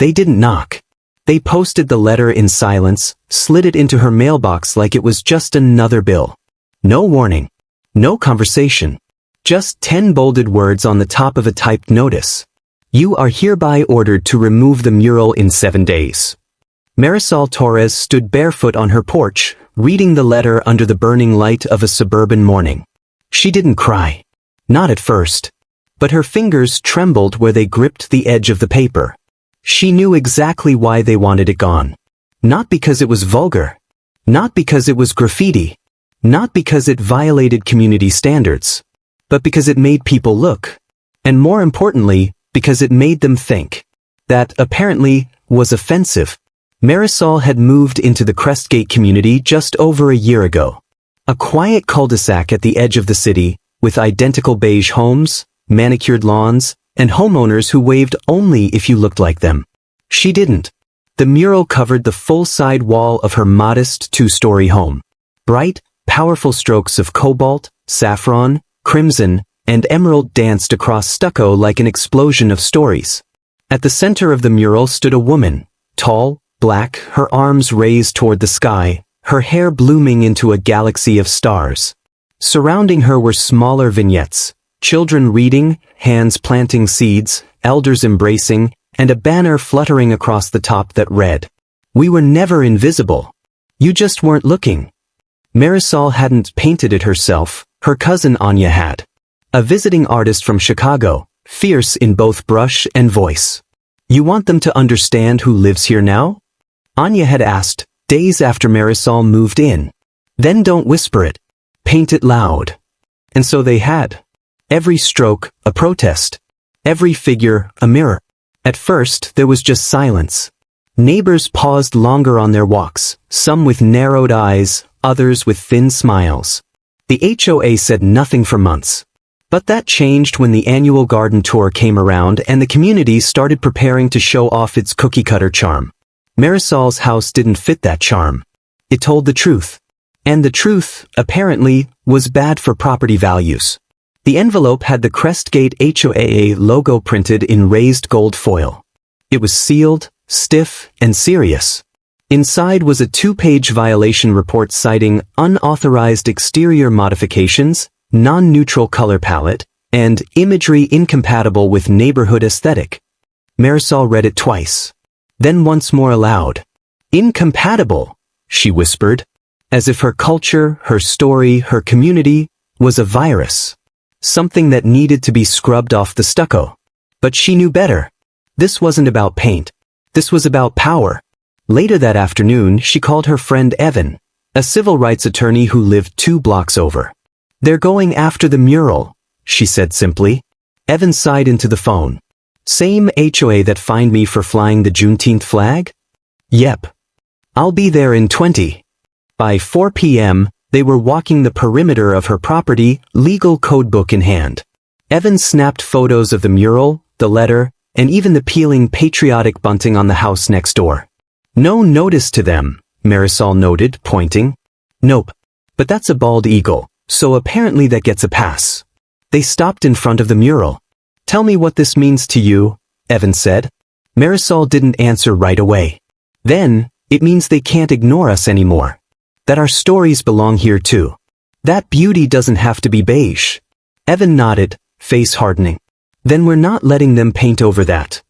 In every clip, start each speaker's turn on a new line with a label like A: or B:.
A: They didn't knock. They posted the letter in silence, slid it into her mailbox like it was just another bill. No warning. No conversation. Just 10 bolded words on the top of a typed notice. You are hereby ordered to remove the mural in 7 days. Marisol Torres stood barefoot on her porch, reading the letter under the burning light of a suburban morning. She didn't cry. Not at first. But her fingers trembled where they gripped the edge of the paper. She knew exactly why they wanted it gone. Not because it was vulgar. Not because it was graffiti. Not because it violated community standards. But because it made people look. And more importantly, because it made them think. That, apparently, was offensive. Marisol had moved into the Crestgate community just over a year ago. A quiet cul-de-sac at the edge of the city, with identical beige homes, manicured lawns, and homeowners who waved only if you looked like them. She didn't. The mural covered the full side wall of her modest 2-story home. Bright, powerful strokes of cobalt, saffron, crimson, and emerald danced across stucco like an explosion of stories. At the center of the mural stood a woman, tall, black, her arms raised toward the sky, her hair blooming into a galaxy of stars. Surrounding her were smaller vignettes, children reading, hands planting seeds, elders embracing, and a banner fluttering across the top that read, "We were never invisible. You just weren't looking." Marisol hadn't painted it herself, her cousin Anya had. A visiting artist from Chicago, fierce in both brush and voice. "You want them to understand who lives here now?" Anya had asked, days after Marisol moved in. "Then don't whisper it. Paint it loud." And so they had. Every stroke, a protest. Every figure, a mirror. At first, there was just silence. Neighbors paused longer on their walks, some with narrowed eyes, others with thin smiles. The HOA said nothing for months. But that changed when the annual garden tour came around and the community started preparing to show off its cookie-cutter charm. Marisol's house didn't fit that charm. It told the truth. And the truth, apparently, was bad for property values. The envelope had the Crestgate HOA logo printed in raised gold foil. It was sealed, stiff, and serious. Inside was a 2-page violation report citing unauthorized exterior modifications, non-neutral color palette, and imagery incompatible with neighborhood aesthetic. Marisol read it twice. Then once more aloud. "Incompatible," she whispered, as if her culture, her story, her community, was a virus. Something that needed to be scrubbed off the stucco. But she knew better. This wasn't about paint. This was about power. Later that afternoon, she called her friend Evan, a civil rights attorney who lived 2 blocks over. "They're going after the mural," she said simply. Evan sighed into the phone. "Same HOA that fined me for flying the Juneteenth flag?" "Yep. I'll be there in 20. By 4 p.m., they were walking the perimeter of her property, legal codebook in hand. Evan snapped photos of the mural, the letter, and even the peeling patriotic bunting on the house next door. "No notice to them," Marisol noted, pointing. "Nope. But that's a bald eagle, so apparently that gets a pass." They stopped in front of the mural. "Tell me what this means to you," Evan said. Marisol didn't answer right away. "Then, it means they can't ignore us anymore. That our stories belong here too. That beauty doesn't have to be beige." Evan nodded, face hardening. "Then we're not letting them paint over that."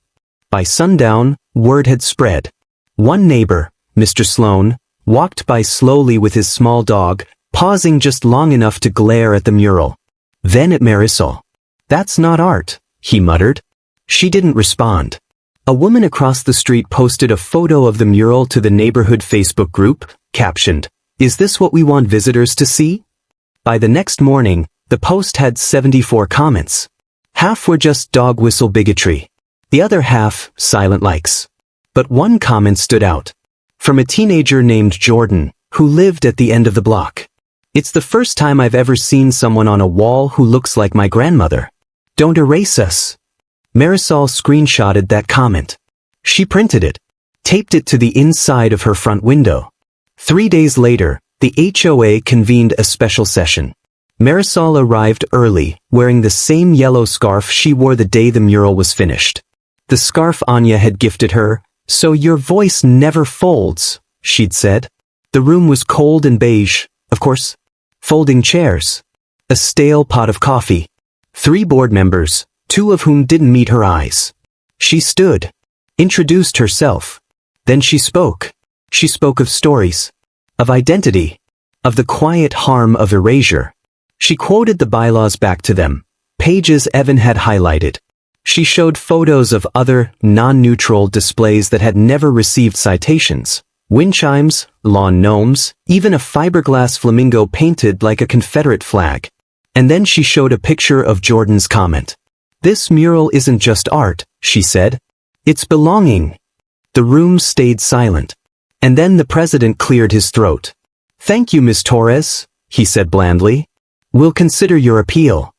A: By sundown, word had spread. One neighbor, Mr. Sloan, walked by slowly with his small dog, pausing just long enough to glare at the mural. Then at Marisol. "That's not art," he muttered. She didn't respond. A woman across the street posted a photo of the mural to the neighborhood Facebook group, captioned, "Is this what we want visitors to see?" By the next morning, the post had 74 comments. Half were just dog whistle bigotry. The other half, silent likes. But one comment stood out. From a teenager named Jordan, who lived at the end of the block. "It's the first time I've ever seen someone on a wall who looks like my grandmother. Don't erase us." Marisol screenshotted that comment. She printed it, taped it to the inside of her front window. 3 days later, the HOA convened a special session. Marisol arrived early, wearing the same yellow scarf she wore the day the mural was finished. The scarf Anya had gifted her. "So your voice never folds," she'd said. The room was cold and beige, of course. Folding chairs. A stale pot of coffee. 3 board members, 2 of whom didn't meet her eyes. She stood, introduced herself. Then she spoke. She spoke of stories, of identity, of the quiet harm of erasure. She quoted the bylaws back to them, pages Evan had highlighted. She showed photos of other, non-neutral displays that had never received citations. Wind chimes, lawn gnomes, even a fiberglass flamingo painted like a Confederate flag. And then she showed a picture of Jordan's comment. "This mural isn't just art," she said. "It's belonging." The room stayed silent. And then the president cleared his throat. "Thank you, Ms. Torres," he said blandly. "We'll consider your appeal."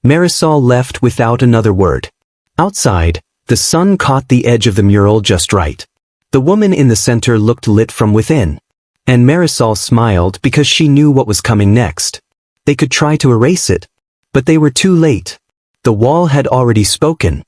A: Marisol left without another word. Outside, the sun caught the edge of the mural just right. The woman in the center looked lit from within. And Marisol smiled because she knew what was coming next. They could try to erase it. But they were too late. The wall had already spoken.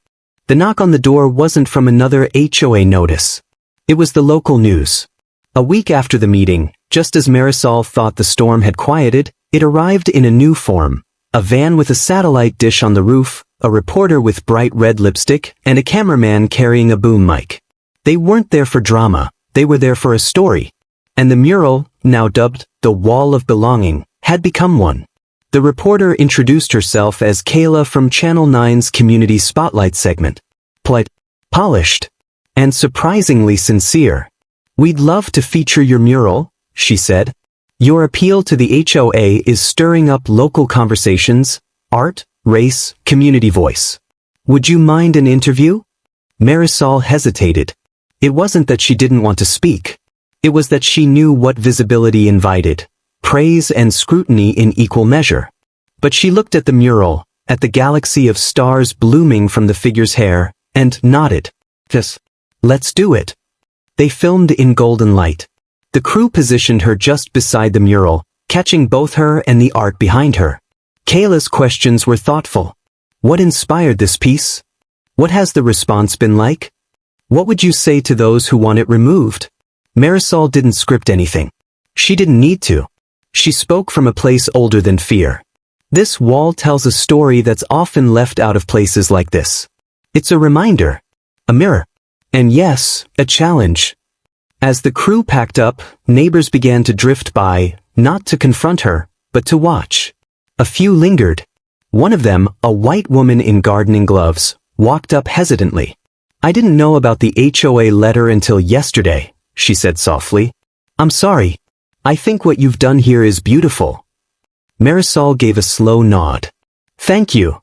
A: The knock on the door wasn't from another HOA notice. It was the local news. A week after the meeting, just as Marisol thought the storm had quieted, it arrived in a new form. A van with a satellite dish on the roof, a reporter with bright red lipstick, and a cameraman carrying a boom mic. They weren't there for drama, they were there for a story. And the mural, now dubbed the Wall of Belonging, had become one. The reporter introduced herself as Kayla from Channel 9's Community Spotlight segment. Polite, polished, and surprisingly sincere. "We'd love to feature your mural," she said. "Your appeal to the HOA is stirring up local conversations, art, race, community voice. Would you mind an interview?" Marisol hesitated. It wasn't that she didn't want to speak. It was that she knew what visibility invited, praise and scrutiny in equal measure. But she looked at the mural, at the galaxy of stars blooming from the figure's hair, and nodded. "Yes, let's do it." They filmed in golden light. The crew positioned her just beside the mural, catching both her and the art behind her. Kayla's questions were thoughtful. What inspired this piece? What has the response been like? What would you say to those who want it removed? Marisol didn't script anything. She didn't need to. She spoke from a place older than fear. This wall tells a story that's often left out of places like this. It's a reminder, a mirror, and yes, a challenge. As the crew packed up, neighbors began to drift by, not to confront her, but to watch. A few lingered. One of them, a white woman in gardening gloves, walked up hesitantly. "I didn't know about the HOA letter until yesterday," she said softly. "I'm sorry. I think what you've done here is beautiful." Marisol gave a slow nod. "Thank you."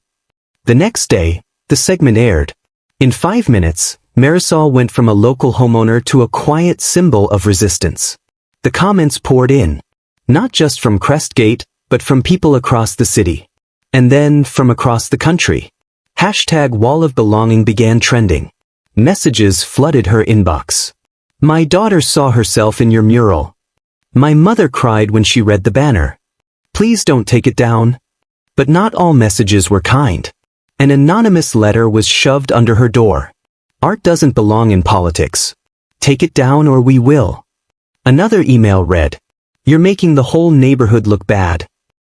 A: The next day, the segment aired. In 5 minutes, Marisol went from a local homeowner to a quiet symbol of resistance. The comments poured in. Not just from Crestgate, but from people across the city. And then from across the country. Hashtag Wall of Belonging began trending. Messages flooded her inbox. "My daughter saw herself in your mural. My mother cried when she read the banner. Please don't take it down." But not all messages were kind. An anonymous letter was shoved under her door. "Art doesn't belong in politics. Take it down or we will." Another email read, "You're making the whole neighborhood look bad."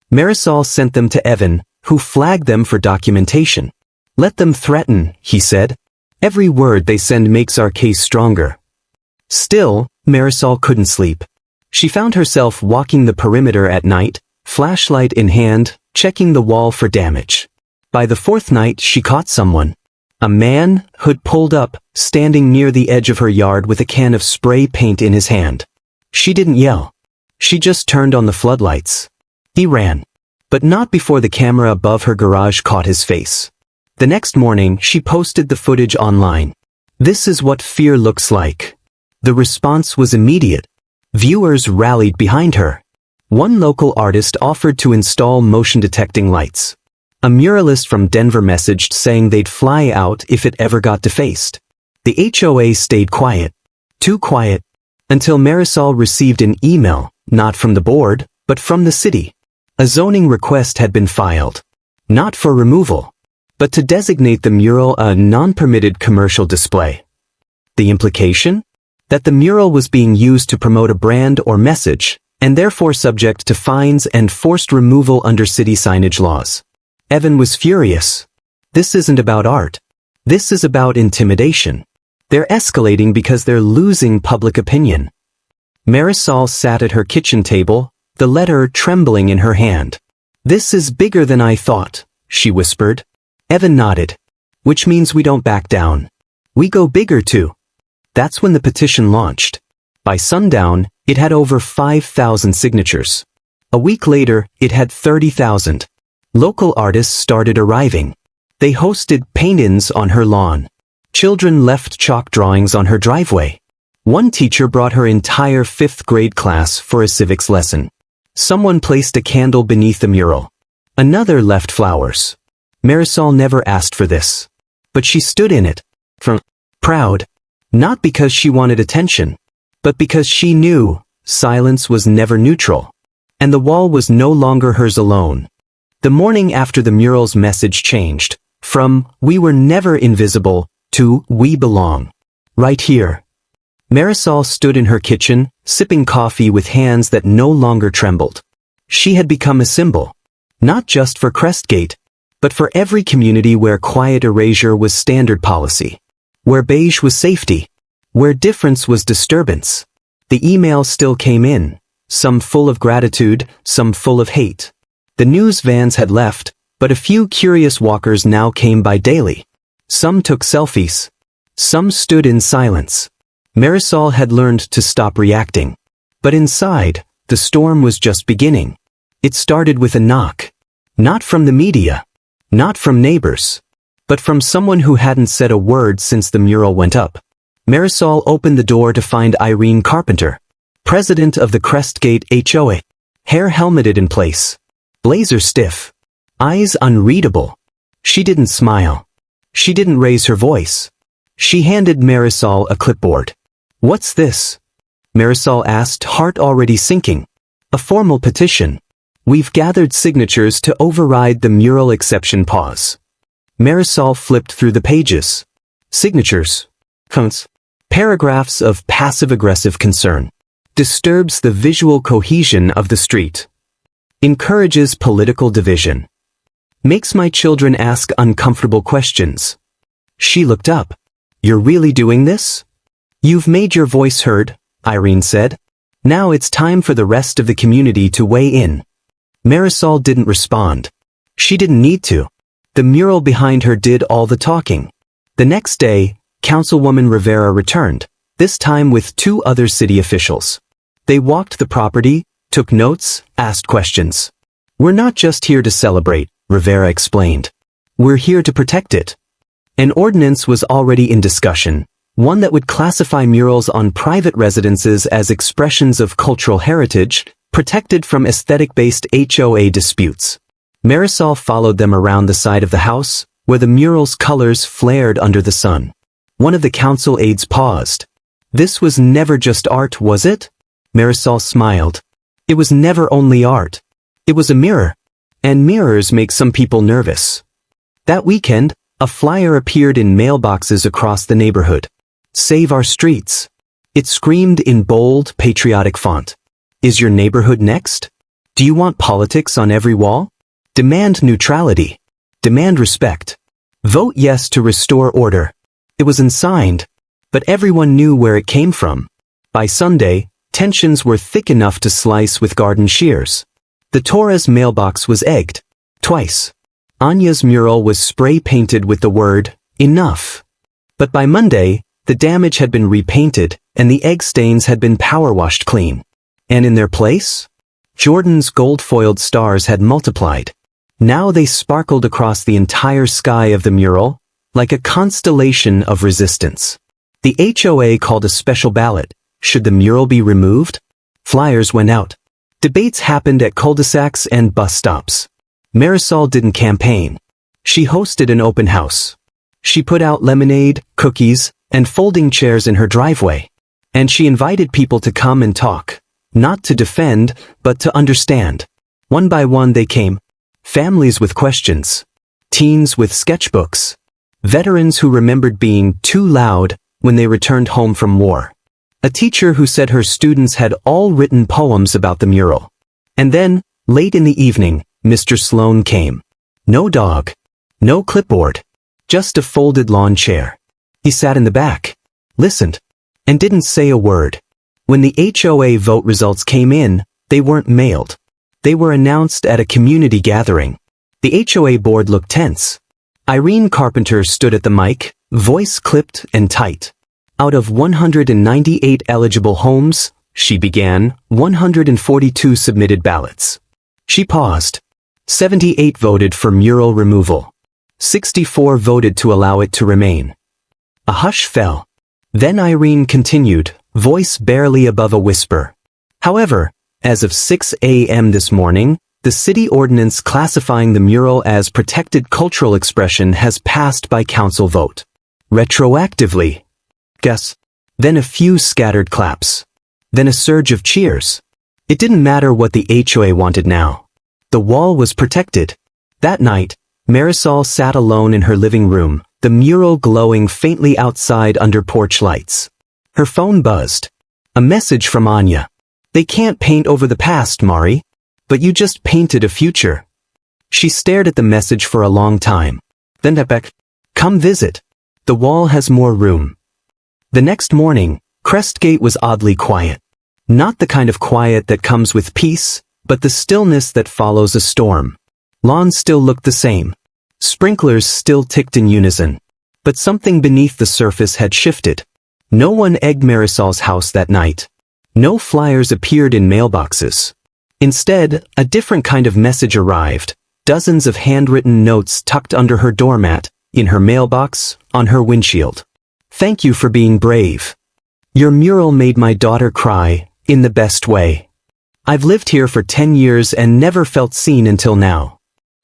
A: Marisol sent them to Evan, who flagged them for documentation. "Let them threaten," he said. "Every word they send makes our case stronger." Still, Marisol couldn't sleep. She found herself walking the perimeter at night, flashlight in hand, checking the wall for damage. By the 4th night, she caught someone. A man, hood pulled up, standing near the edge of her yard with a can of spray paint in his hand. She didn't yell. She just turned on the floodlights. He ran. But not before the camera above her garage caught his face. The next morning, she posted the footage online. "This is what fear looks like." The response was immediate. Viewers rallied behind her. One local artist offered to install motion-detecting lights. A muralist from Denver messaged saying they'd fly out if it ever got defaced. The HOA stayed quiet. Too quiet. Until Marisol received an email, not from the board, but from the city. A zoning request had been filed. Not for removal. but to designate the mural a non-permitted commercial display. The implication? That the mural was being used to promote a brand or message, and therefore subject to fines and forced removal under city signage laws. Evan was furious. This isn't about art. This is about intimidation. They're escalating because they're losing public opinion. Marisol sat at her kitchen table, the letter trembling in her hand. "This is bigger than I thought," she whispered. Evan nodded. "Which means we don't back down. We go bigger too." That's when the petition launched. By sundown, it had over 5,000 signatures. A week later, it had 30,000. Local artists started arriving. They hosted paint-ins on her lawn. Children left chalk drawings on her driveway. One teacher brought her entire 5th grade class for a civics lesson. Someone placed a candle beneath the mural. Another left flowers. Marisol never asked for this. But she stood in it. Proud. Not because she wanted attention, but because she knew silence was never neutral. And the wall was no longer hers alone. The morning after the mural's message changed, from "we were never invisible" to "we belong." Right here. Marisol stood in her kitchen, sipping coffee with hands that no longer trembled. She had become a symbol. Not just for Crestgate, but for every community where quiet erasure was standard policy. Where beige was safety. Where difference was disturbance. The emails still came in, some full of gratitude, some full of hate. The news vans had left, but a few curious walkers now came by daily. Some took selfies. Some stood in silence. Marisol had learned to stop reacting. But inside, the storm was just beginning. It started with a knock. Not from the media. Not from neighbors. But from someone who hadn't said a word since the mural went up. Marisol opened the door to find Irene Carpenter, president of the Crestgate HOA. Hair helmeted in place. Blazer stiff. Eyes unreadable. She didn't smile. She didn't raise her voice. She handed Marisol a clipboard. "What's this?" Marisol asked, heart already sinking. "A formal petition. We've gathered signatures to override the mural exception pause." Marisol flipped through the pages. Signatures. Paragraphs of passive-aggressive concern. Disturbs the visual cohesion of the street. Encourages political division. Makes my children ask uncomfortable questions. She looked up. "You're really doing this?" "You've made your voice heard," Irene said. "Now it's time for the rest of the community to weigh in." Marisol didn't respond. She didn't need to. The mural behind her did all the talking. The next day, Councilwoman Rivera returned, this time with 2 other city officials. They walked the property, took notes, asked questions. "We're not just here to celebrate," Rivera explained. "We're here to protect it." An ordinance was already in discussion, one that would classify murals on private residences as expressions of cultural heritage, protected from aesthetic-based HOA disputes. Marisol followed them around the side of the house, where the mural's colors flared under the sun. One of the council aides paused. "This was never just art, was it?" Marisol smiled. "It was never only art. It was a mirror. And mirrors make some people nervous." That weekend, a flyer appeared in mailboxes across the neighborhood. "Save our streets." It screamed in bold, patriotic font. "Is your neighborhood next? Do you want politics on every wall? Demand neutrality. Demand respect. Vote yes to restore order." It was unsigned, but everyone knew where it came from. By Sunday, tensions were thick enough to slice with garden shears. The Torres mailbox was egged. Twice. Anya's mural was spray-painted with the word, "enough." But by Monday, the damage had been repainted, and the egg stains had been power-washed clean. And in their place? Jordan's gold-foiled stars had multiplied. Now they sparkled across the entire sky of the mural, like a constellation of resistance. The HOA called a special ballot. Should the mural be removed? Flyers went out. Debates happened at cul-de-sacs and bus stops. Marisol didn't campaign. She hosted an open house. She put out lemonade, cookies, and folding chairs in her driveway. And she invited people to come and talk. Not to defend, but to understand. One by one they came. Families with questions. teens with sketchbooks, veterans who remembered being too loud when they returned home from war, a teacher who said her students had all written poems about the mural. And then, late in the evening, Mr. Sloan came. No dog, no clipboard, just a folded lawn chair. He sat in the back, listened, and didn't say a word. When the HOA vote results came in, they weren't mailed. They were announced at a community gathering. The HOA board looked tense. Irene Carpenter stood at the mic, voice clipped and tight. Out of 198 eligible homes, she began, 142 submitted ballots. She paused. 78 voted for mural removal. 64 voted to allow it to remain. A hush fell. Then Irene continued, voice barely above a whisper. However, as of 6 a.m. this morning, the city ordinance classifying the mural as protected cultural expression has passed by council vote. Retroactively. Guess. Then a few scattered claps. Then a surge of cheers. It didn't matter what the HOA wanted now. The wall was protected. That night, Marisol sat alone in her living room, the mural glowing faintly outside under porch lights. Her phone buzzed. A message from Anya. They can't paint over the past, Mari. But you just painted a future. She stared at the message for a long time. Then back. Come visit. The wall has more room. The next morning, Crestgate was oddly quiet. Not the kind of quiet that comes with peace, but the stillness that follows a storm. Lawns still looked the same. Sprinklers still ticked in unison. But something beneath the surface had shifted. No one egged Marisol's house that night. No flyers appeared in mailboxes. Instead, a different kind of message arrived. Dozens of handwritten notes tucked under her doormat, in her mailbox, on her windshield. Thank you for being brave. Your mural made my daughter cry, in the best way. I've lived here for 10 years and never felt seen until now.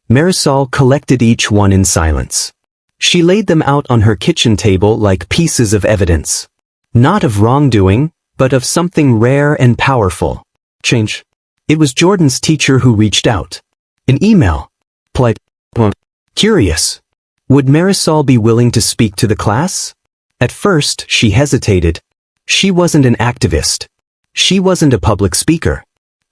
A: Marisol collected each one in silence. She laid them out on her kitchen table like pieces of evidence. Not of wrongdoing, but of something rare and powerful. Change. It was Jordan's teacher who reached out. An email. Polite. Curious. Would Marisol be willing to speak to the class? At first, she hesitated. She wasn't an activist. She wasn't a public speaker.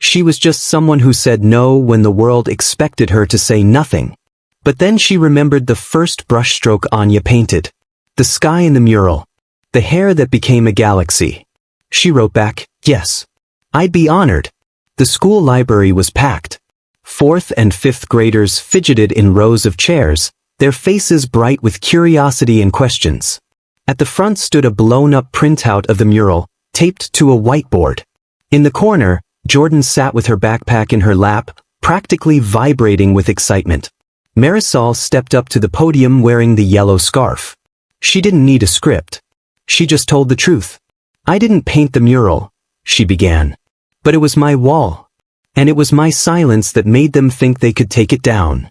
A: She was just someone who said no when the world expected her to say nothing. But then she remembered the first brushstroke Anya painted. The sky in the mural. The hair that became a galaxy. She wrote back, yes. I'd be honored. The school library was packed. 4th and 5th graders fidgeted in rows of chairs, their faces bright with curiosity and questions. At the front stood a blown-up printout of the mural, taped to a whiteboard. In the corner, Jordan sat with her backpack in her lap, practically vibrating with excitement. Marisol stepped up to the podium wearing the yellow scarf. She didn't need a script. She just told the truth. I didn't paint the mural, she began. But it was my wall. And it was my silence that made them think they could take it down.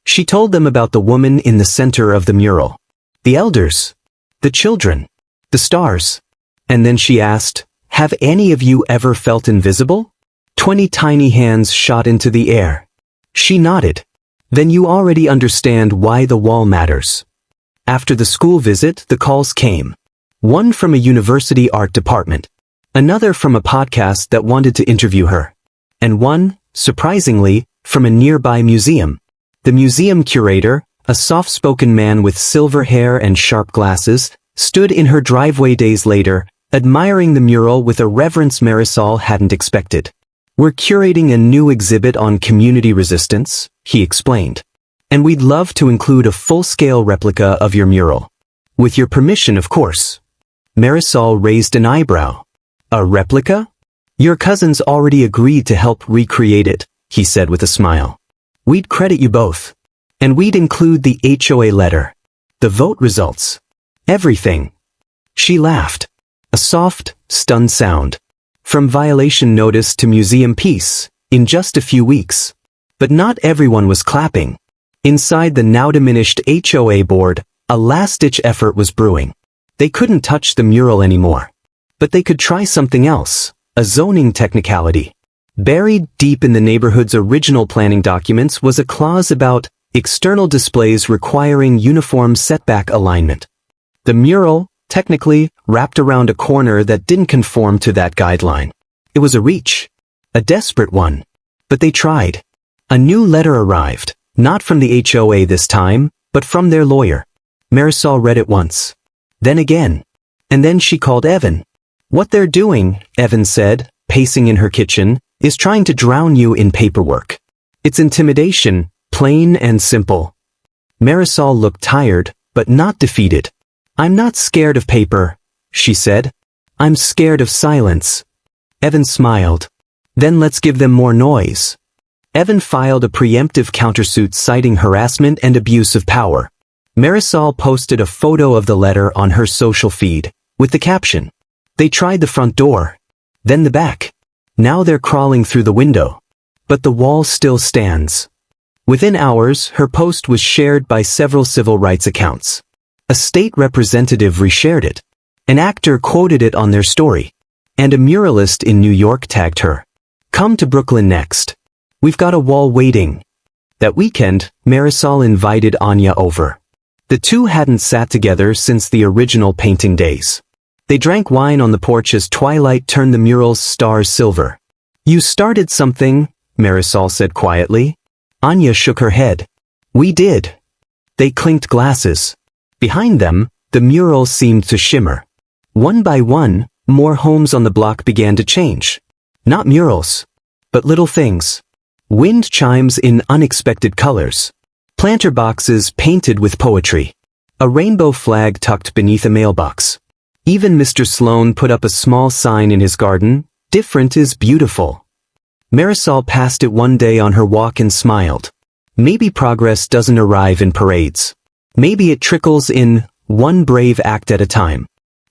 A: She told them about the woman in the center of the mural. The elders. The children. The stars. And then she asked, have any of you ever felt invisible? 20 tiny hands shot into the air. She nodded. Then you already understand why the wall matters. After the school visit, the calls came. One from a university art department. Another from a podcast that wanted to interview her. And one, surprisingly, from a nearby museum. The museum curator, a soft-spoken man with silver hair and sharp glasses, stood in her driveway days later, admiring the mural with a reverence Marisol hadn't expected. We're curating a new exhibit on community resistance, he explained. And we'd love to include a full-scale replica of your mural. With your permission, of course. Marisol raised an eyebrow. A replica? Your cousins already agreed to help recreate it, he said with a smile. We'd credit you both. And we'd include the HOA letter. The vote results. Everything. She laughed. A soft, stunned sound. From violation notice to museum piece, in just a few weeks. But not everyone was clapping. Inside the now diminished HOA board, a last-ditch effort was brewing. They couldn't touch the mural anymore. But they could try something else, a zoning technicality. Buried deep in the neighborhood's original planning documents was a clause about external displays requiring uniform setback alignment. The mural, technically, wrapped around a corner that didn't conform to that guideline. It was a reach. A desperate one. But they tried. A new letter arrived, not from the HOA this time, but from their lawyer. Marisol read it once. Then again. And then she called Evan. "What they're doing," Evan said, pacing in her kitchen, "is trying to drown you in paperwork. It's intimidation, plain and simple." Marisol looked tired, but not defeated. "I'm not scared of paper," she said. "I'm scared of silence." Evan smiled. "Then let's give them more noise." Evan filed a preemptive countersuit citing harassment and abuse of power. Marisol posted a photo of the letter on her social feed, with the caption, "They tried the front door. Then the back. Now they're crawling through the window. But the wall still stands." Within hours, her post was shared by several civil rights accounts. A state representative reshared it. An actor quoted it on their story. And a muralist in New York tagged her. "Come to Brooklyn next. We've got a wall waiting." That weekend, Marisol invited Anya over. The two hadn't sat together since the original painting days. They drank wine on the porch as twilight turned the mural's stars silver. "You started something," Marisol said quietly. Anya shook her head. "We did." They clinked glasses. Behind them, the mural seemed to shimmer. One by one, more homes on the block began to change. Not murals, but little things. Wind chimes in unexpected colors. Planter boxes painted with poetry. A rainbow flag tucked beneath a mailbox. Even Mr. Sloan put up a small sign in his garden, "Different is beautiful." Marisol passed it one day on her walk and smiled. Maybe progress doesn't arrive in parades. Maybe it trickles in, one brave act at a time.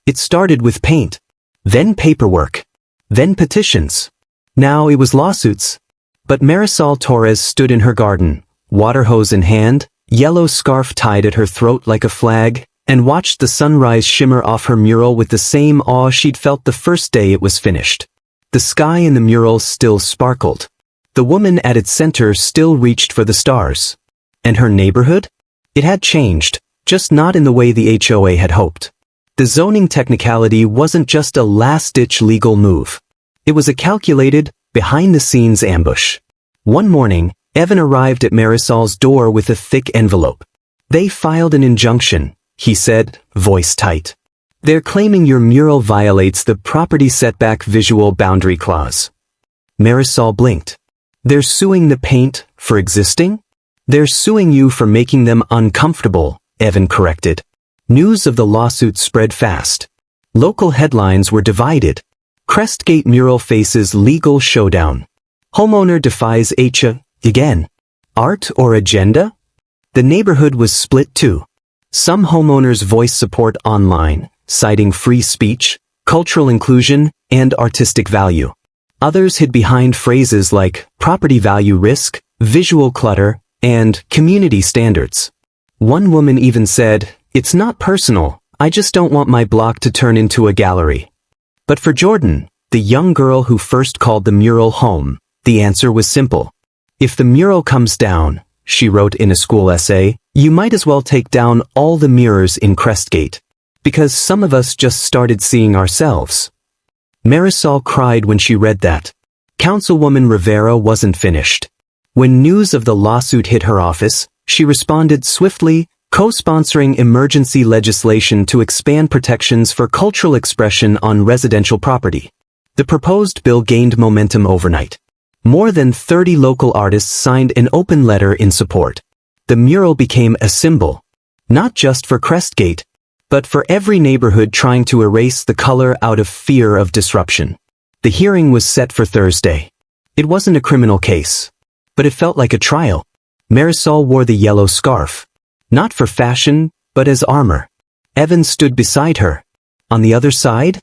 A: It started with paint. Then paperwork. Then petitions. Now it was lawsuits. But Marisol Torres stood in her garden, water hose in hand, yellow scarf tied at her throat like a flag, and watched the sunrise shimmer off her mural with the same awe she'd felt the first day it was finished. The sky in the mural still sparkled. The woman at its center still reached for the stars. And her neighborhood? It had changed, just not in the way the HOA had hoped. The zoning technicality wasn't just a last-ditch legal move. It was a calculated, behind-the-scenes ambush. One morning, Evan arrived at Marisol's door with a thick envelope. "They filed an injunction," he said, voice tight. "They're claiming your mural violates the property setback visual boundary clause." Marisol blinked. "They're suing the paint for existing?" "They're suing you for making them uncomfortable," Evan corrected. News of the lawsuit spread fast. Local headlines were divided. Crestgate mural faces legal showdown. Homeowner defies HOA again. Art or agenda? The neighborhood was split too. Some homeowners voiced support online, citing free speech, cultural inclusion, and artistic value. Others hid behind phrases like property value risk, visual clutter, and community standards. One woman even said, "It's not personal, I just don't want my block to turn into a gallery." But for Jordan, the young girl who first called the mural home, the answer was simple. "If the mural comes down," she wrote in a school essay, "you might as well take down all the mirrors in Crestgate. Because some of us just started seeing ourselves." Marisol cried when she read that. Councilwoman Rivera wasn't finished. When news of the lawsuit hit her office, she responded swiftly, co-sponsoring emergency legislation to expand protections for cultural expression on residential property. The proposed bill gained momentum overnight. More than 30 local artists signed an open letter in support. The mural became a symbol, not just for Crestgate, but for every neighborhood trying to erase the color out of fear of disruption. The hearing was set for Thursday. It wasn't a criminal case, but it felt like a trial. Marisol wore the yellow scarf. Not for fashion, but as armor. Evan stood beside her. On the other side,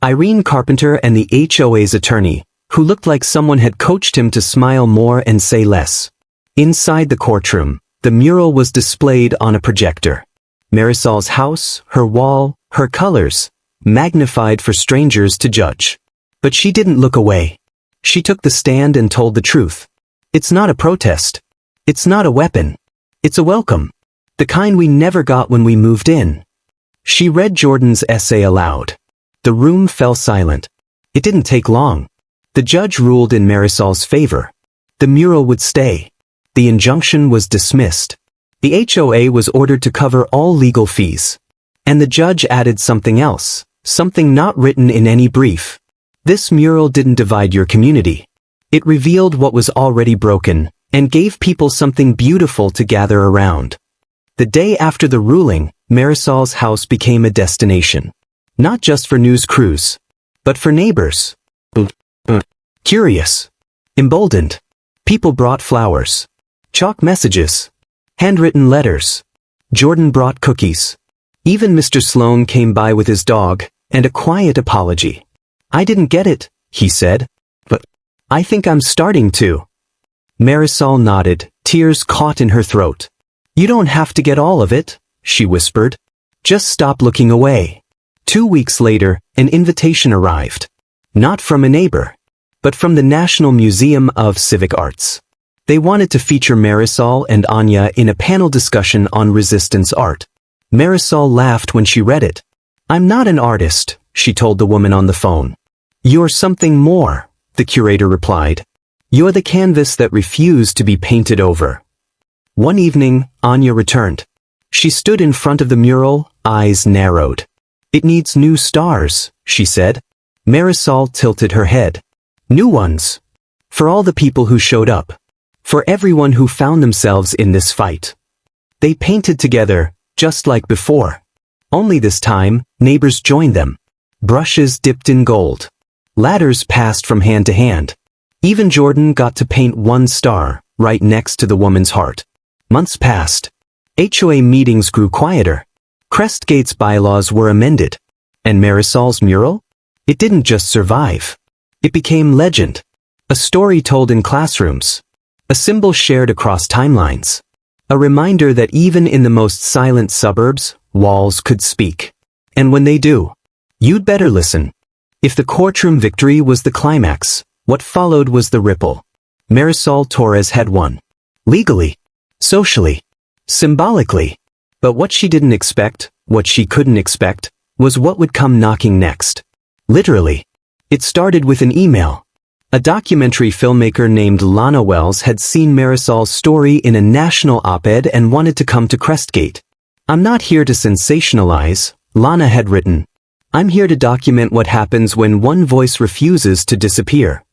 A: Irene Carpenter and the HOA's attorney, who looked like someone had coached him to smile more and say less. Inside the courtroom, the mural was displayed on a projector. Marisol's house, her wall, her colors, magnified for strangers to judge. But she didn't look away. She took the stand and told the truth. It's not a protest. It's not a weapon. It's a welcome. The kind we never got when we moved in. She read Jordan's essay aloud. The room fell silent. It didn't take long. The judge ruled in Marisol's favor. The mural would stay. The injunction was dismissed. The HOA was ordered to cover all legal fees. And the judge added something else, something not written in any brief. This mural didn't divide your community. It revealed what was already broken, and gave people something beautiful to gather around. The day after the ruling, Marisol's house became a destination. Not just for news crews, but for neighbors. Curious. Emboldened. People brought flowers. Chalk messages. Handwritten letters. Jordan brought cookies. Even Mr. Sloan came by with his dog, and a quiet apology. I didn't get it, he said. But I think I'm starting to. Marisol nodded, tears caught in her throat. You don't have to get all of it, she whispered. Just stop looking away. 2 weeks later, an invitation arrived. Not from a neighbor, but from the National Museum of Civic Arts. They wanted to feature Marisol and Anya in a panel discussion on resistance art. Marisol laughed when she read it. I'm not an artist, she told the woman on the phone. You're something more, the curator replied. You're the canvas that refused to be painted over. One evening, Anya returned. She stood in front of the mural, eyes narrowed. It needs new stars, she said. Marisol tilted her head. New ones. For all the people who showed up. For everyone who found themselves in this fight. They painted together, just like before. Only this time, neighbors joined them. Brushes dipped in gold. Ladders passed from hand to hand. Even Jordan got to paint one star, right next to the woman's heart. Months passed. HOA meetings grew quieter. Crestgate's bylaws were amended. And Marisol's mural? It didn't just survive. It became legend. A story told in classrooms. A symbol shared across timelines. A reminder that even in the most silent suburbs, walls could speak. And when they do, you'd better listen. If the courtroom victory was the climax, what followed was the ripple. Marisol Torres had won. Legally. Socially. Symbolically. But what she didn't expect, what she couldn't expect, was what would come knocking next. Literally. It started with an email. A documentary filmmaker named Lana Wells had seen Marisol's story in a national op-ed and wanted to come to Crestgate. I'm not here to sensationalize, Lana had written. I'm here to document what happens when one voice refuses to disappear.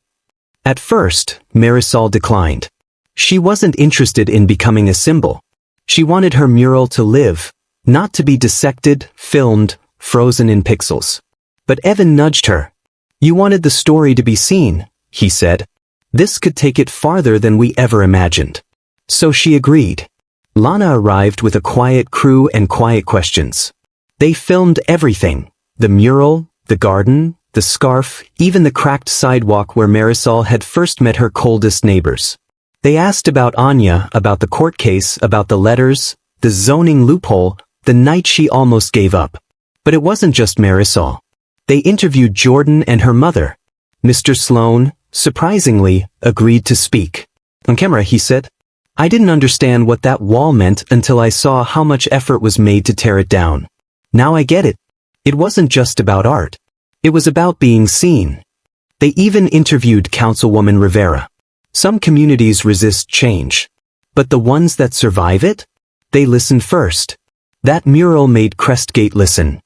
A: At first, Marisol declined. She wasn't interested in becoming a symbol. She wanted her mural to live, not to be dissected, filmed, frozen in pixels. But Evan nudged her. You wanted the story to be seen, he said. This could take it farther than we ever imagined. So she agreed. Lana arrived with a quiet crew and quiet questions. They filmed everything. The mural, the garden, the scarf, even the cracked sidewalk where Marisol had first met her coldest neighbors. They asked about Anya, about the court case, about the letters, the zoning loophole, the night she almost gave up. But it wasn't just Marisol. They interviewed Jordan and her mother. Mr. Sloan, surprisingly, agreed to speak. On camera, he said, I didn't understand what that wall meant until I saw how much effort was made to tear it down. Now I get it. It wasn't just about art. It was about being seen. They even interviewed Councilwoman Rivera. Some communities resist change. But the ones that survive it? They listen first. That mural made Crestgate listen.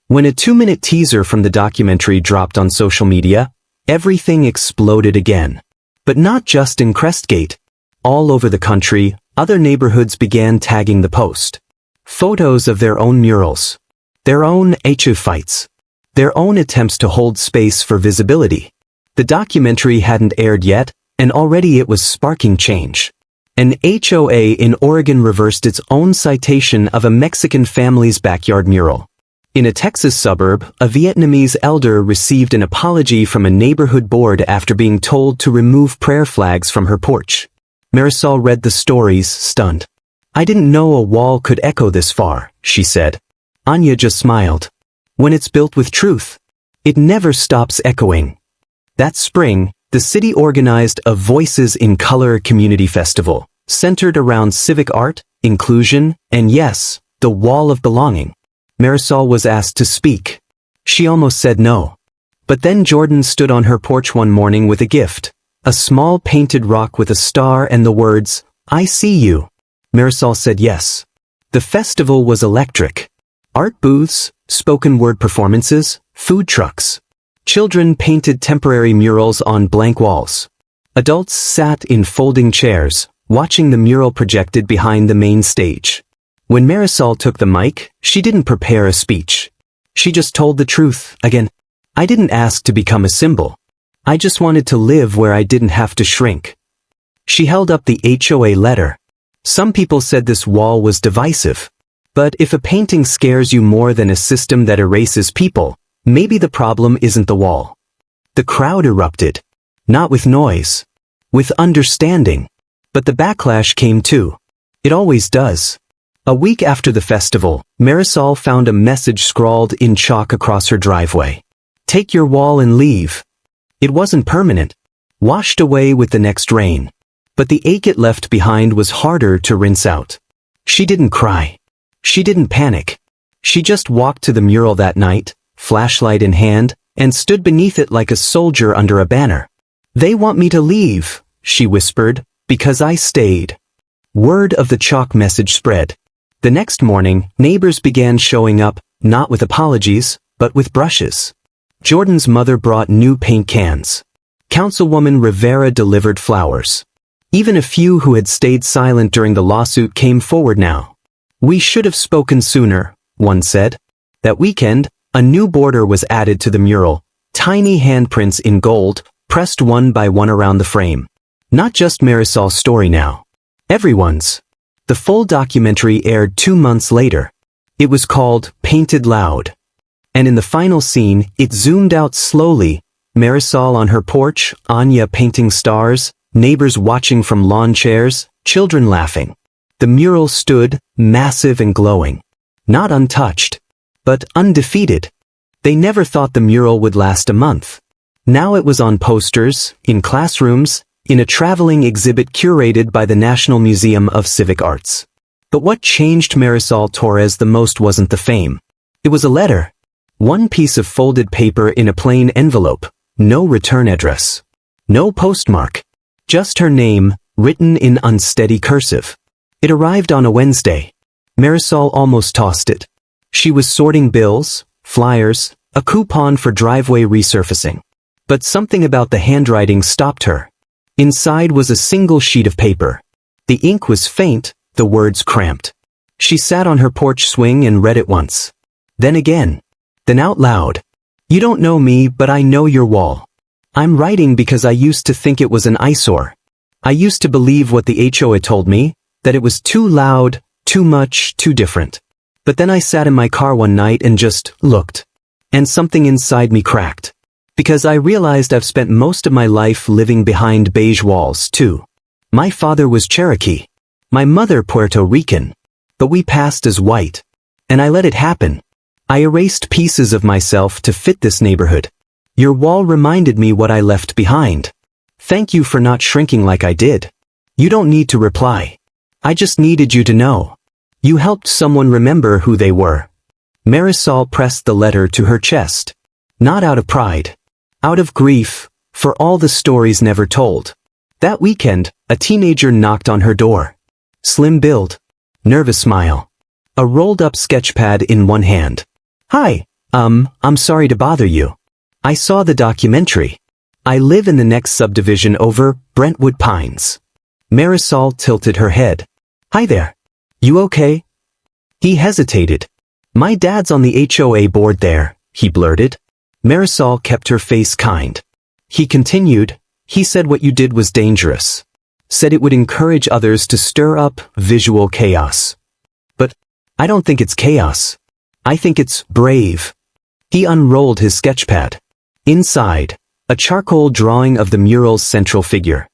A: When a 2-minute teaser from the documentary dropped on social media, everything exploded again. But not just in Crestgate. All over the country, other neighborhoods began tagging the post. Photos of their own murals. Their own HOA fights. Their own attempts to hold space for visibility. The documentary hadn't aired yet, and already it was sparking change. An HOA in Oregon reversed its own citation of a Mexican family's backyard mural. In a Texas suburb, a Vietnamese elder received an apology from a neighborhood board after being told to remove prayer flags from her porch. Marisol read the stories, stunned. I didn't know a wall could echo this far, she said. Anya just smiled. When it's built with truth, it never stops echoing. That spring, the city organized a Voices in Color community festival, centered around civic art, inclusion, and yes, the wall of belonging. Marisol was asked to speak. She almost said no. But then Jordan stood on her porch one morning with a gift. A small painted rock with a star and the words, "I see you." Marisol said yes. The festival was electric. Art booths, spoken word performances, food trucks. Children painted temporary murals on blank walls. Adults sat in folding chairs, watching the mural projected behind the main stage. When Marisol took the mic, she didn't prepare a speech. She just told the truth, again. I didn't ask to become a symbol. I just wanted to live where I didn't have to shrink. She held up the HOA letter. Some people said this wall was divisive. But if a painting scares you more than a system that erases people, maybe the problem isn't the wall. The crowd erupted. Not with noise. With understanding. But the backlash came too. It always does. A week after the festival, Marisol found a message scrawled in chalk across her driveway. Take your wall and leave. It wasn't permanent. Washed away with the next rain. But the ache it left behind was harder to rinse out. She didn't cry. She didn't panic. She just walked to the mural that night, flashlight in hand, and stood beneath it like a soldier under a banner. They want me to leave, she whispered, because I stayed. Word of the chalk message spread. The next morning, neighbors began showing up, not with apologies, but with brushes. Jordan's mother brought new paint cans. Councilwoman Rivera delivered flowers. Even a few who had stayed silent during the lawsuit came forward now. We should have spoken sooner, one said. That weekend, a new border was added to the mural, tiny handprints in gold, pressed one by one around the frame. Not just Marisol's story now. Everyone's. The full documentary aired 2 months later. It was called Painted Loud. And in the final scene, it zoomed out slowly, Marisol on her porch, Anya painting stars, neighbors watching from lawn chairs, children laughing. The mural stood, massive and glowing. Not untouched, but undefeated. They never thought the mural would last a month. Now it was on posters, in classrooms, in a traveling exhibit curated by the National Museum of Civic Arts. But what changed Marisol Torres the most wasn't the fame. It was a letter. One piece of folded paper in a plain envelope, no return address. No postmark. Just her name, written in unsteady cursive. It arrived on a Wednesday. Marisol almost tossed it. She was sorting bills, flyers, a coupon for driveway resurfacing. But something about the handwriting stopped her. Inside was a single sheet of paper. The ink was faint, the words cramped. She sat on her porch swing and read it once. Then again. Then out loud. You don't know me, but I know your wall. I'm writing because I used to think it was an eyesore. I used to believe what the HOA told me, that it was too loud, too much, too different. But then I sat in my car one night and just looked. And something inside me cracked. Because I realized I've spent most of my life living behind beige walls, too. My father was Cherokee. My mother Puerto Rican. But we passed as white. And I let it happen. I erased pieces of myself to fit this neighborhood. Your wall reminded me what I left behind. Thank you for not shrinking like I did. You don't need to reply. I just needed you to know. You helped someone remember who they were. Marisol pressed the letter to her chest. Not out of pride. Out of grief, for all the stories never told. That weekend, a teenager knocked on her door. Slim build. Nervous smile. A rolled-up sketchpad in one hand. Hi, I'm sorry to bother you. I saw the documentary. I live in the next subdivision over, Brentwood Pines. Marisol tilted her head. Hi there. You okay? He hesitated. My dad's on the HOA board there, he blurted. Marisol kept her face kind. He continued, he said what you did was dangerous. Said it would encourage others to stir up visual chaos. But I don't think it's chaos. I think it's brave. He unrolled his sketchpad. Inside, a charcoal drawing of the mural's central figure.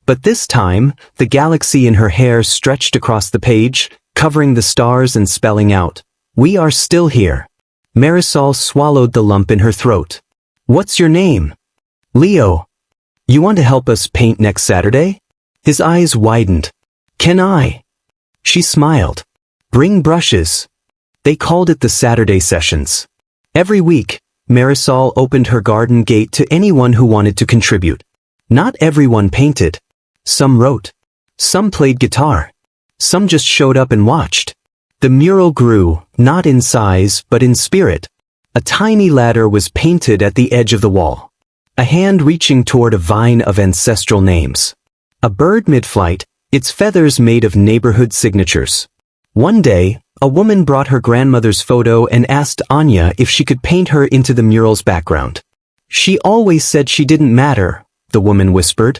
A: But this time, the galaxy in her hair stretched across the page, covering the stars and spelling out, "We are still here." Marisol swallowed the lump in her throat. What's your name? Leo. You want to help us paint next Saturday? His eyes widened. Can I? She smiled. Bring brushes. They called it the Saturday sessions. Every week, Marisol opened her garden gate to anyone who wanted to contribute. Not everyone painted. Some wrote. Some played guitar. Some just showed up and watched. The mural grew, not in size but in spirit. A tiny ladder was painted at the edge of the wall. A hand reaching toward a vine of ancestral names. A bird mid-flight, its feathers made of neighborhood signatures. One day, a woman brought her grandmother's photo and asked Anya if she could paint her into the mural's background. She always said she didn't matter, the woman whispered.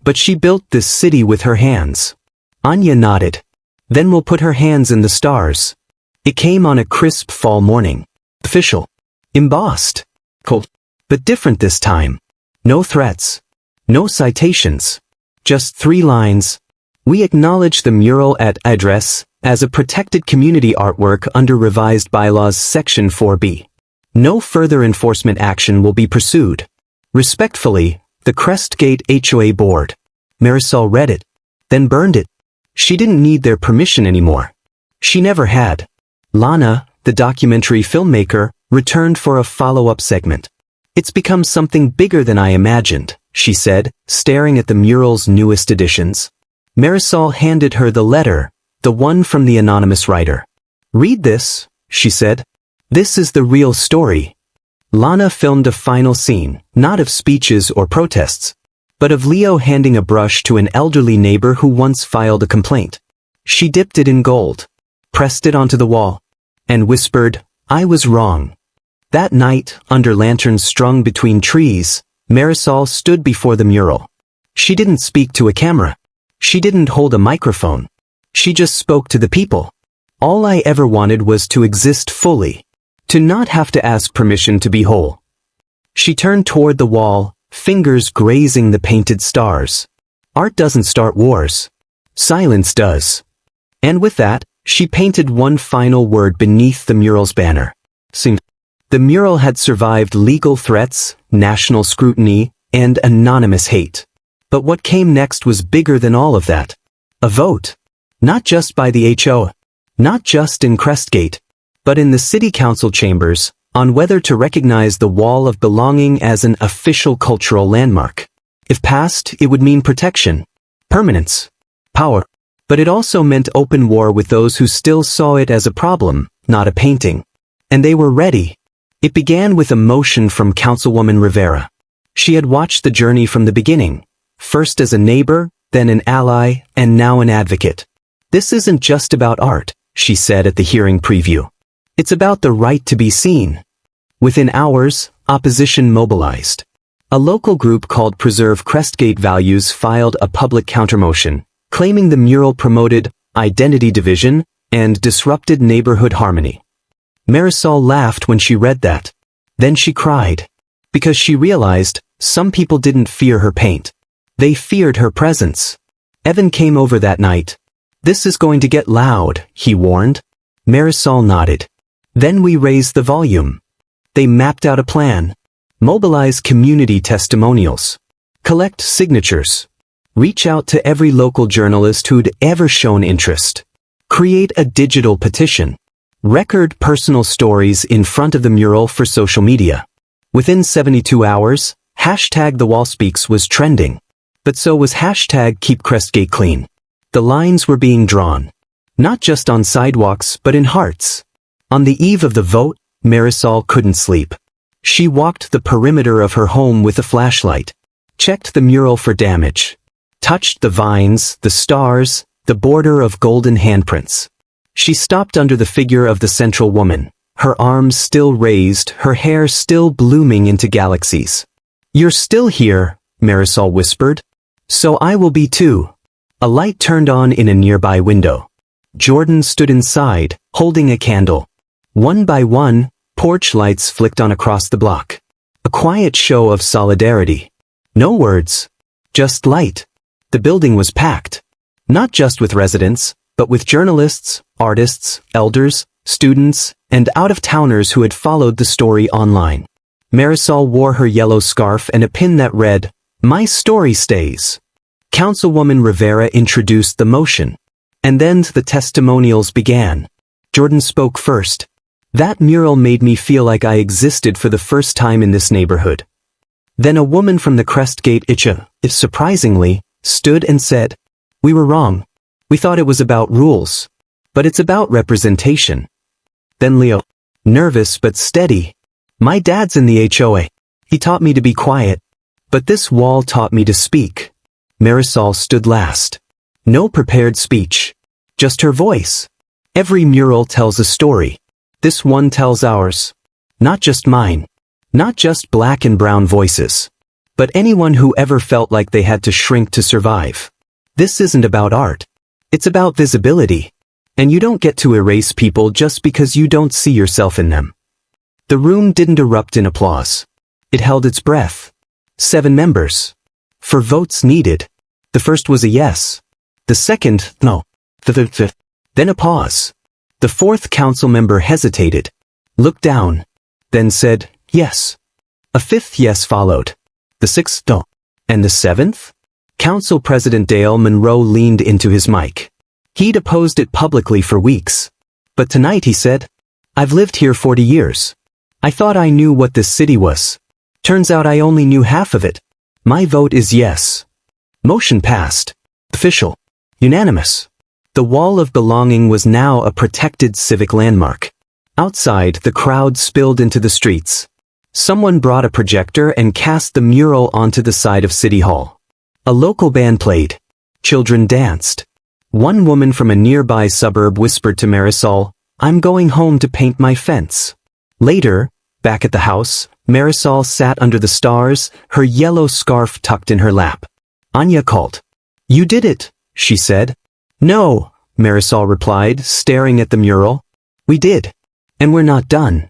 A: But she built this city with her hands. Anya nodded. Then we'll put her hands in the stars. It came on a crisp fall morning. Official. Embossed. Cold. But different this time. No threats. No citations. Just 3 lines. We acknowledge the mural at address as a protected community artwork under revised bylaws section 4B. No further enforcement action will be pursued. Respectfully, the Crestgate HOA board. Marisol read it. Then burned it. She didn't need their permission anymore. She never had. Lana, the documentary filmmaker, returned for a follow-up segment. It's become something bigger than I imagined, she said, staring at the mural's newest editions. Marisol handed her the letter, the one from the anonymous writer. Read this, she said. This is the real story. Lana filmed a final scene, not of speeches or protests, but of Leo handing a brush to an elderly neighbor who once filed a complaint. She dipped it in gold, pressed it onto the wall, and whispered, I was wrong. That night, under lanterns strung between trees, Marisol stood before the mural. She didn't speak to a camera. She didn't hold a microphone. She just spoke to the people. All I ever wanted was to exist fully, to not have to ask permission to be whole. She turned toward the wall, fingers grazing the painted stars. Art doesn't start wars. Silence does. And with that, she painted one final word beneath the mural's banner. Seemed. The mural had survived legal threats, national scrutiny, and anonymous hate. But what came next was bigger than all of that. A vote. Not just by the HOA. Not just in Crestgate, but in the city council chambers, on whether to recognize the Wall of Belonging as an official cultural landmark. If passed, it would mean protection, permanence, power. But it also meant open war with those who still saw it as a problem, not a painting. And they were ready. It began with a motion from Councilwoman Rivera. She had watched the journey from the beginning, first as a neighbor, then an ally, and now an advocate. This isn't just about art, she said at the hearing preview. It's about the right to be seen. Within hours, opposition mobilized. A local group called Preserve Crestgate Values filed a public countermotion, claiming the mural promoted identity division and disrupted neighborhood harmony. Marisol laughed when she read that. Then she cried. Because she realized some people didn't fear her paint. They feared her presence. Evan came over that night. This is going to get loud, he warned. Marisol nodded. Then we raised the volume. They mapped out a plan. Mobilize community testimonials. Collect signatures. Reach out to every local journalist who'd ever shown interest. Create a digital petition. Record personal stories in front of the mural for social media. Within 72 hours, hashtag The Wall Speaks was trending. But so was hashtag Keep Crestgate Clean. The lines were being drawn. Not just on sidewalks, but in hearts. On the eve of the vote, Marisol couldn't sleep. She walked the perimeter of her home with a flashlight. Checked the mural for damage. Touched the vines, the stars, the border of golden handprints. She stopped under the figure of the central woman, her arms still raised, her hair still blooming into galaxies. You're still here, Marisol whispered. So I will be too. A light turned on in a nearby window. Jordan stood inside, holding a candle. One by one, porch lights flicked on across the block. A quiet show of solidarity. No words. Just light. The building was packed. Not just with residents, but with journalists, artists, elders, students, and out-of-towners who had followed the story online. Marisol wore her yellow scarf and a pin that read, My story stays. Councilwoman Rivera introduced the motion. And then the testimonials began. Jordan spoke first. That mural made me feel like I existed for the first time in this neighborhood. Then a woman from the Crestgate HOA, surprisingly, stood and said, "We were wrong. We thought it was about rules. But it's about representation." Then Leo, nervous but steady. "My dad's in the HOA. He taught me to be quiet. But this wall taught me to speak." Marisol stood last. No prepared speech. Just her voice. Every mural tells a story. This one tells ours. Not just mine. Not just black and brown voices. But anyone who ever felt like they had to shrink to survive. This isn't about art. It's about visibility. And you don't get to erase people just because you don't see yourself in them. The room didn't erupt in applause. It held its breath. 7 members. 4 votes needed. The first was a yes. The second, no. The fifth. Then a pause. The 4th council member hesitated, looked down, then said, yes. A 5th yes followed. The 6th, no. And the 7th? Council President Dale Monroe leaned into his mic. He'd opposed it publicly for weeks. But tonight he said, "I've lived here 40 years. I thought I knew what this city was. Turns out I only knew half of it. My vote is yes." Motion passed. Official. Unanimous. The wall of belonging was now a protected civic landmark. Outside, the crowd spilled into the streets. Someone brought a projector and cast the mural onto the side of City Hall. A local band played. Children danced. One woman from a nearby suburb whispered to Marisol, "I'm going home to paint my fence." Later, back at the house, Marisol sat under the stars, her yellow scarf tucked in her lap. Anya called. "You did it," she said. "No," Marisol replied, staring at the mural. "We did. And we're not done."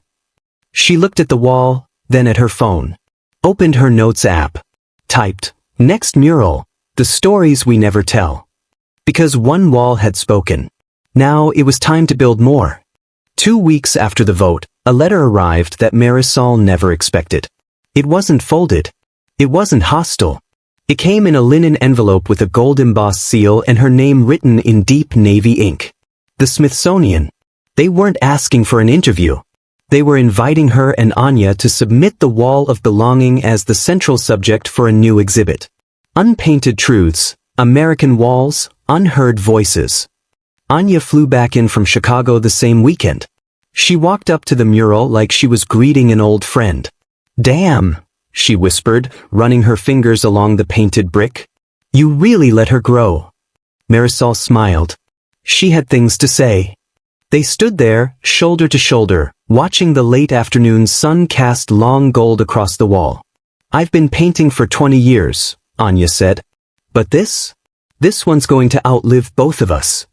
A: She looked at the wall, then at her phone. Opened her notes app. Typed, "Next mural, the stories we never tell." Because one wall had spoken. Now it was time to build more. 2 weeks after the vote, a letter arrived that Marisol never expected. It wasn't folded. It wasn't hostile. It came in a linen envelope with a gold embossed seal and her name written in deep navy ink. The Smithsonian. They weren't asking for an interview. They were inviting her and Anya to submit the wall of belonging as the central subject for a new exhibit. Unpainted Truths, American Walls, Unheard Voices. Anya flew back in from Chicago the same weekend. She walked up to the mural like she was greeting an old friend. "Damn," she whispered, running her fingers along the painted brick. "You really let her grow." Marisol smiled. She had things to say. They stood there, shoulder to shoulder, watching the late afternoon sun cast long gold across the wall. "I've been painting for 20 years, Anya said. "But this one's going to outlive both of us."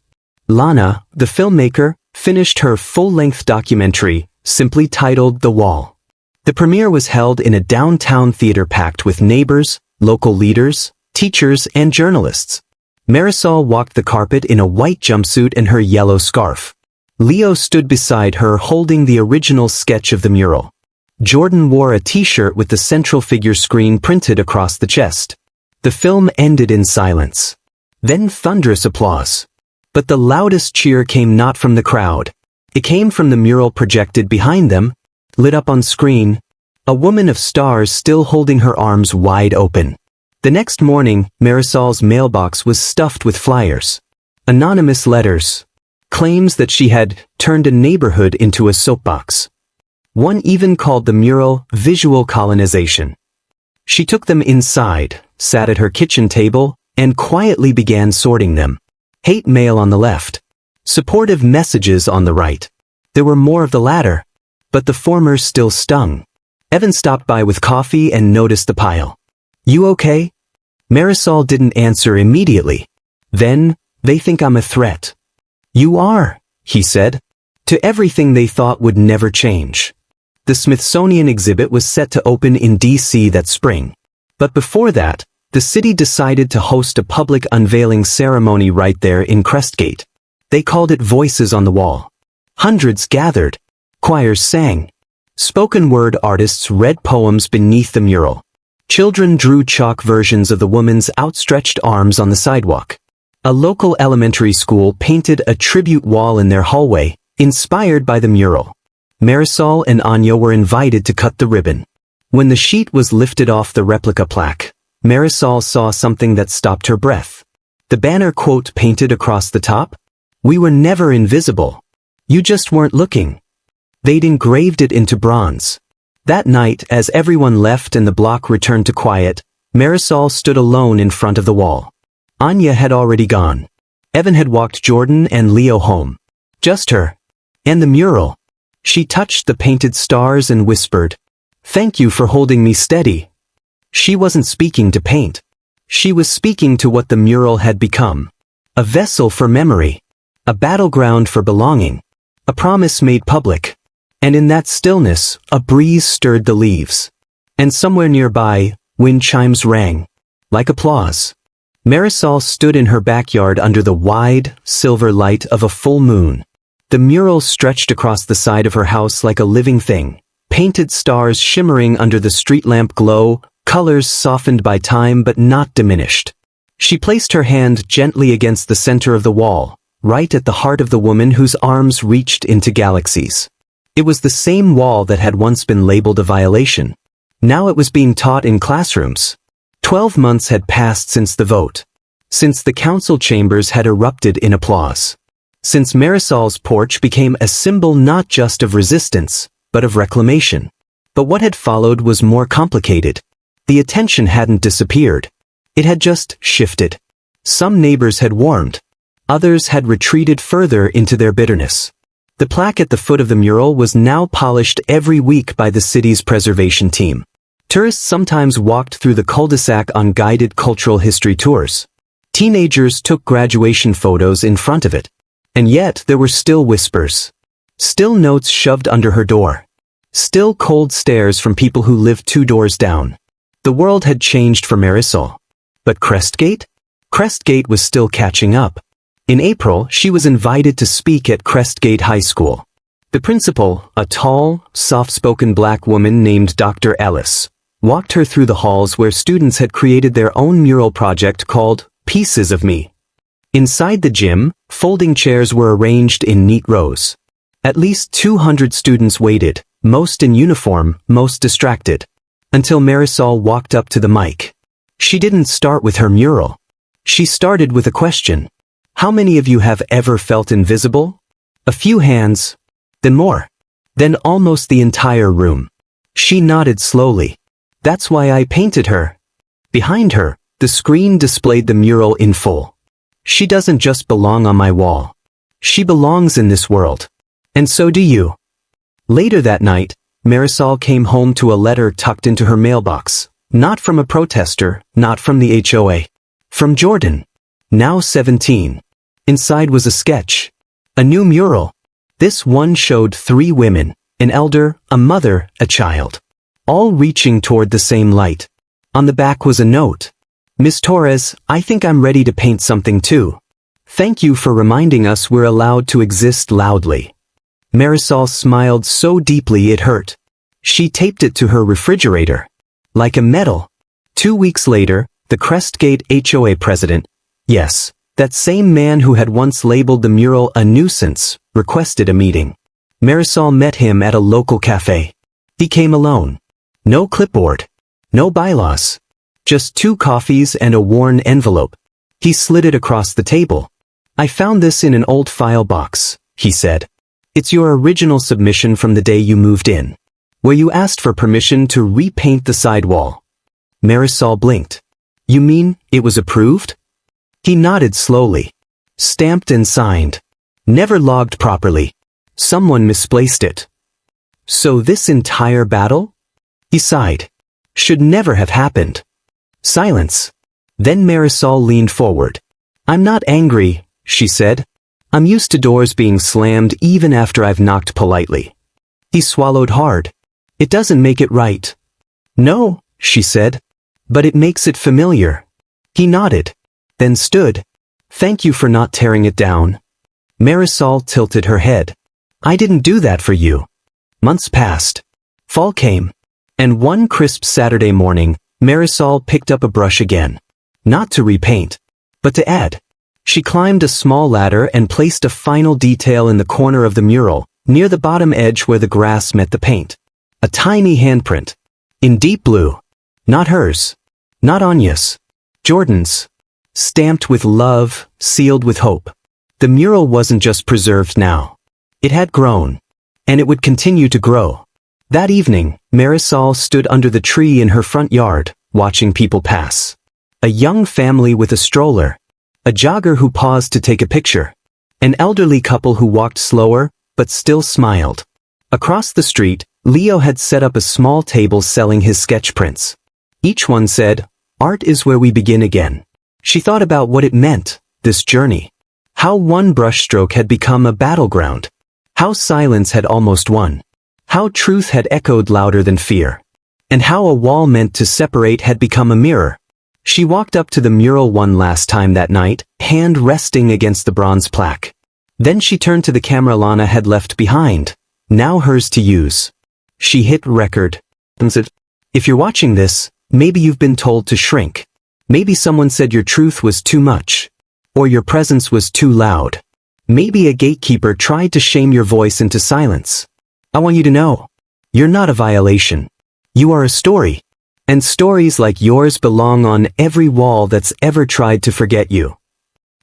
A: Lana, the filmmaker, finished her full-length documentary, simply titled The Wall. The premiere was held in a downtown theater packed with neighbors, local leaders, teachers, and journalists. Marisol walked the carpet in a white jumpsuit and her yellow scarf. Leo stood beside her holding the original sketch of the mural. Jordan wore a t-shirt with the central figure screen printed across the chest. The film ended in silence. Then thunderous applause. But the loudest cheer came not from the crowd. It came from the mural projected behind them, lit up on screen, a woman of stars still holding her arms wide open. The next morning, Marisol's mailbox was stuffed with flyers. Anonymous letters. Claims that she had turned a neighborhood into a soapbox. One even called the mural visual colonization. She took them inside, sat at her kitchen table, and quietly began sorting them. Hate mail on the left. Supportive messages on the right. There were more of the latter. But the former still stung. Evan stopped by with coffee and noticed the pile. "You okay?" Marisol didn't answer immediately. Then, "They think I'm a threat." "You are," he said. To everything they thought would never change. The Smithsonian exhibit was set to open in D.C. that spring. But before that, the city decided to host a public unveiling ceremony right there in Crestgate. They called it Voices on the Wall. Hundreds gathered. Choirs sang. Spoken word artists read poems beneath the mural. Children drew chalk versions of the woman's outstretched arms on the sidewalk. A local elementary school painted a tribute wall in their hallway, inspired by the mural. Marisol and Anya were invited to cut the ribbon. When the sheet was lifted off the replica plaque, Marisol saw something that stopped her breath. The banner quote painted across the top? "We were never invisible. You just weren't looking." They'd engraved it into bronze. That night, as everyone left and the block returned to quiet, Marisol stood alone in front of the wall. Anya had already gone. Evan had walked Jordan and Leo home. Just her. And the mural. She touched the painted stars and whispered, "Thank you for holding me steady." She wasn't speaking to paint. She was speaking to what the mural had become. A vessel for memory. A battleground for belonging. A promise made public. And in that stillness, a breeze stirred the leaves. And somewhere nearby, wind chimes rang. Like applause. Marisol stood in her backyard under the wide, silver light of a full moon. The mural stretched across the side of her house like a living thing. Painted stars shimmering under the street lamp glow, colors softened by time but not diminished. She placed her hand gently against the center of the wall, right at the heart of the woman whose arms reached into galaxies. It was the same wall that had once been labeled a violation. Now it was being taught in classrooms. 12 months had passed since the vote. Since the council chambers had erupted in applause. Since Marisol's porch became a symbol not just of resistance, but of reclamation. But what had followed was more complicated. The attention hadn't disappeared. It had just shifted. Some neighbors had warmed. Others had retreated further into their bitterness. The plaque at the foot of the mural was now polished every week by the city's preservation team. Tourists sometimes walked through the cul-de-sac on guided cultural history tours. Teenagers took graduation photos in front of it. And yet there were still whispers. Still notes shoved under her door. Still cold stares from people who lived 2 doors down. The world had changed for Marisol. But Crestgate? Crestgate was still catching up. In April, she was invited to speak at Crestgate High School. The principal, a tall, soft-spoken black woman named Dr. Ellis, walked her through the halls where students had created their own mural project called Pieces of Me. Inside the gym, folding chairs were arranged in neat rows. At least 200 students waited, most in uniform, most distracted, until Marisol walked up to the mic. She didn't start with her mural. She started with a question. How many of you have ever felt invisible? A few hands. Then more. Then almost the entire room. She nodded slowly. That's why I painted her. Behind her, the screen displayed the mural in full. She doesn't just belong on my wall. She belongs in this world. And so do you. Later that night, Marisol came home to a letter tucked into her mailbox. Not from a protester, not from the HOA. From Jordan. Now 17. Inside was a sketch. A new mural. This one showed 3 women, an elder, a mother, a child. All reaching toward the same light. On the back was a note. Miss Torres, I think I'm ready to paint something too. Thank you for reminding us we're allowed to exist loudly. Marisol smiled so deeply it hurt. She taped it to her refrigerator. Like a medal. 2 weeks later, the Crestgate HOA president, yes, that same man who had once labeled the mural a nuisance, requested a meeting. Marisol met him at a local cafe. He came alone. No clipboard. No bylaws. Just 2 coffees and a worn envelope. He slid it across the table. I found this in an old file box, he said. It's your original submission from the day you moved in, where you asked for permission to repaint the sidewall. Marisol blinked. You mean it was approved? He nodded slowly. Stamped and signed. Never logged properly. Someone misplaced it. So this entire battle? He sighed. Should never have happened. Silence. Then Marisol leaned forward. I'm not angry, she said. I'm used to doors being slammed even after I've knocked politely. He swallowed hard. It doesn't make it right. No, she said. But it makes it familiar. He nodded. Then stood. Thank you for not tearing it down. Marisol tilted her head. I didn't do that for you. Months passed. Fall came. And one crisp Saturday morning, Marisol picked up a brush again. Not to repaint, but to add. She climbed a small ladder and placed a final detail in the corner of the mural, near the bottom edge where the grass met the paint. A tiny handprint. In deep blue. Not hers. Not Anya's. Jordan's. Stamped with love, sealed with hope. The mural wasn't just preserved now. It had grown. And it would continue to grow. That evening, Marisol stood under the tree in her front yard, watching people pass. A young family with a stroller. A jogger who paused to take a picture. An elderly couple who walked slower, but still smiled. Across the street, Leo had set up a small table selling his sketch prints. Each one said, "Art is where we begin again." She thought about what it meant, this journey. How one brushstroke had become a battleground. How silence had almost won. How truth had echoed louder than fear. And how a wall meant to separate had become a mirror. She walked up to the mural one last time that night, hand resting against the bronze plaque. Then she turned to the camera Lana had left behind, now hers to use. She hit record. And said, "If you're watching this, maybe you've been told to shrink. Maybe someone said your truth was too much. Or your presence was too loud. Maybe a gatekeeper tried to shame your voice into silence. I want you to know, you're not a violation. You are a story. And stories like yours belong on every wall that's ever tried to forget you."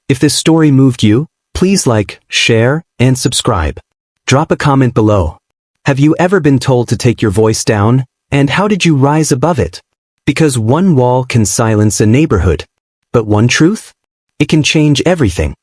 A: If this story moved you, please like, share, and subscribe. Drop a comment below. Have you ever been told to take your voice down, and how did you rise above it? Because one wall can silence a neighborhood. But one truth? It can change everything.